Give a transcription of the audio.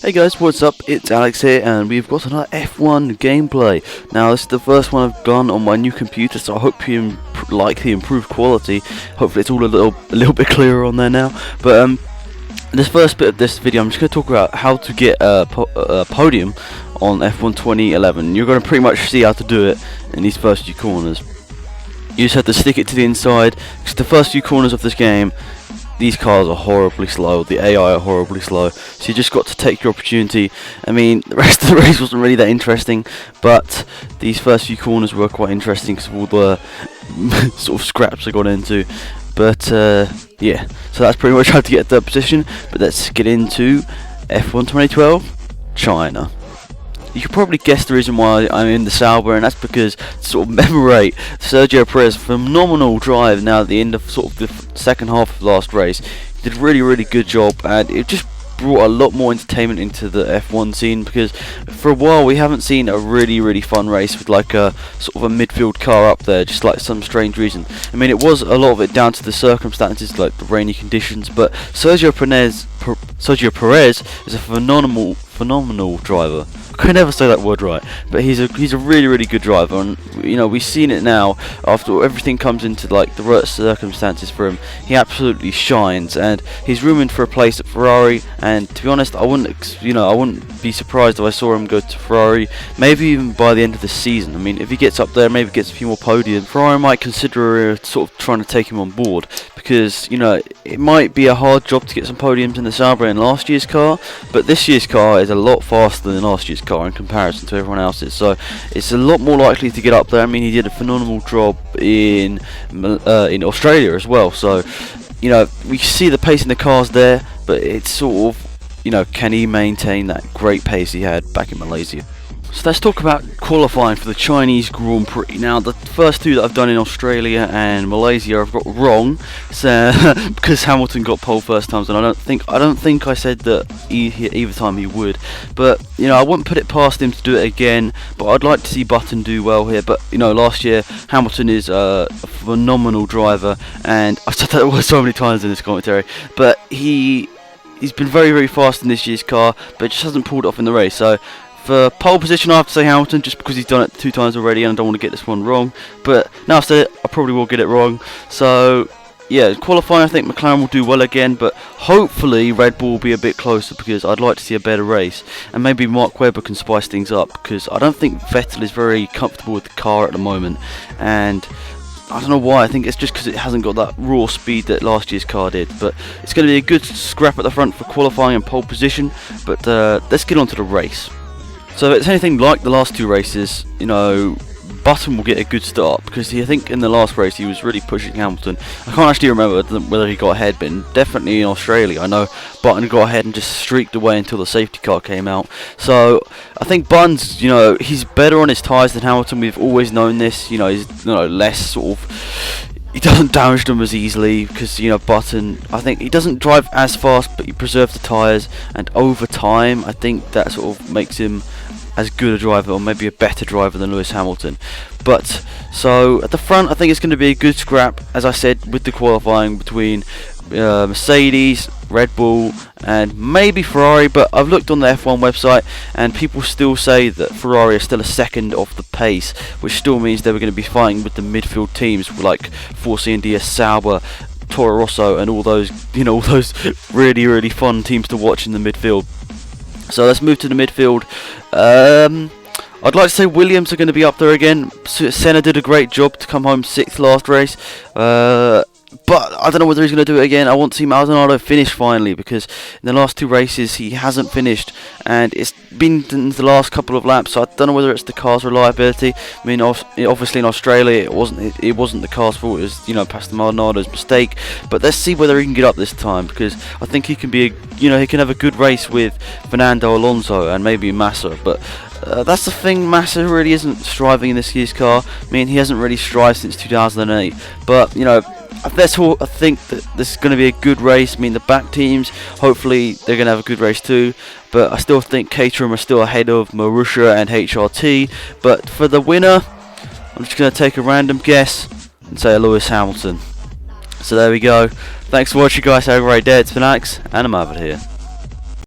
Hey guys, what's up? It's Alex here, and we've got another F1 gameplay. Now, this is the first one I've done on my new computer, so I hope you like the improved quality. Hopefully, it's all a little bit clearer on there now. But this first bit of this video, I'm just going to talk about how to get a podium on F1 2011. You're going to pretty much see how to do it in these first few corners. You just have to stick it to the inside, because the first few corners of this game, these cars are horribly slow, the AI are horribly slow, so you just got to take your opportunity. I mean, the rest of the race wasn't really that interesting, but these first few corners were quite interesting because of all the sort of scraps I got into. But yeah, so that's pretty much how to get third position. But let's get into F1 2012 China. You can probably guess the reason why I'm in the Sauber, and that's because to sort of commemorate Sergio Perez's phenomenal drive now at the end of sort of the second half of the last race. He did a really good job, and it just brought a lot more entertainment into the F1 scene, because for a while we haven't seen a really fun race with like a sort of a midfield car up there, just like some strange reason. I mean, it was a lot of it down to the circumstances, like the rainy conditions, but Sergio Perez is a phenomenal driver. I can never say that word right, but he's a really good driver, and you know, we've seen it now. After everything comes into like the right circumstances for him, he absolutely shines, and he's rooming for a place at Ferrari. And to be honest, I wouldn't be surprised if I saw him go to Ferrari, maybe even by the end of the season. I mean, if he gets up there, maybe gets a few more podiums, Ferrari might consider sort of trying to take him on board, because you know, it might be a hard job to get some podiums in the Sauber in last year's car, but this year's car is a lot faster than last year's car in comparison to everyone else's, so it's a lot more likely to get up there. I mean, he did a phenomenal job in Australia as well, so you know, we see the pace in the cars there, but it's sort of, you know, can he maintain that great pace he had back in Malaysia? So let's talk about qualifying for the Chinese Grand Prix. Now, the first two that I've done in Australia and Malaysia I've got wrong, so because Hamilton got pole first times, and I don't think I said that either time he would. But you know, I wouldn't put it past him to do it again. But I'd like to see Button do well here. But you know, last year Hamilton is a phenomenal driver, and I've said that word so many times in this commentary. But he's been very fast in this year's car, but just hasn't pulled it off in the race. So for pole position, I have to say Hamilton, just because he's done it 2 times already, and I don't want to get this one wrong. But now I've said it, I probably will get it wrong. So yeah, qualifying, I think McLaren will do well again, but hopefully Red Bull will be a bit closer, because I'd like to see a better race, and maybe Mark Webber can spice things up, because I don't think Vettel is very comfortable with the car at the moment, and I don't know why. I think it's just because it hasn't got that raw speed that last year's car did. But it's going to be a good scrap at the front for qualifying and pole position. But let's get on to the race. So if it's anything like the last 2 races, you know, Button will get a good start, because I think in the last race he was really pushing Hamilton. I can't actually remember whether he got ahead, but definitely in Australia I know Button got ahead and just streaked away until the safety car came out. So I think Button's, you know, he's better on his tyres than Hamilton. We've always known this. You know, he's, you know, less sort of, he doesn't damage them as easily, because you know, Button, I think he doesn't drive as fast, but he preserves the tyres, and over time I think that sort of makes him as good a driver, or maybe a better driver than Lewis Hamilton. But so at the front, I think it's going to be a good scrap, as I said, with the qualifying between Mercedes, Red Bull, and maybe Ferrari. But I've looked on the F1 website, and people still say that Ferrari are still a second off the pace, which still means they were going to be fighting with the midfield teams like Force India, Sauber, Toro Rosso, and all those, you know, all those really fun teams to watch in the midfield. So let's move to the midfield. I'd like to say Williams are going to be up there again. Senna did a great job to come home 6th last race. But I don't know whether he's going to do it again. I want to see Maldonado finish finally, because in the last 2 races he hasn't finished, and it's been in the last couple of laps. So I don't know whether it's the car's reliability. I mean, obviously in Australia it wasn't the car's fault. It was, you know, Pastor Maldonado's mistake. But let's see whether he can get up this time, because I think he can be, he can have a good race with Fernando Alonso and maybe Massa. But that's the thing, Massa really isn't striving in this year's car. I mean, he hasn't really strived since 2008. But you know, that's all. I think that this is going to be a good race. I mean, the back teams, hopefully they're going to have a good race too. But I still think Caterham are still ahead of Marussia and HRT. But for the winner, I'm just going to take a random guess and say Lewis Hamilton. So there we go. Thanks for watching, guys. Have a great day. It's been Alex, and I'm out of here.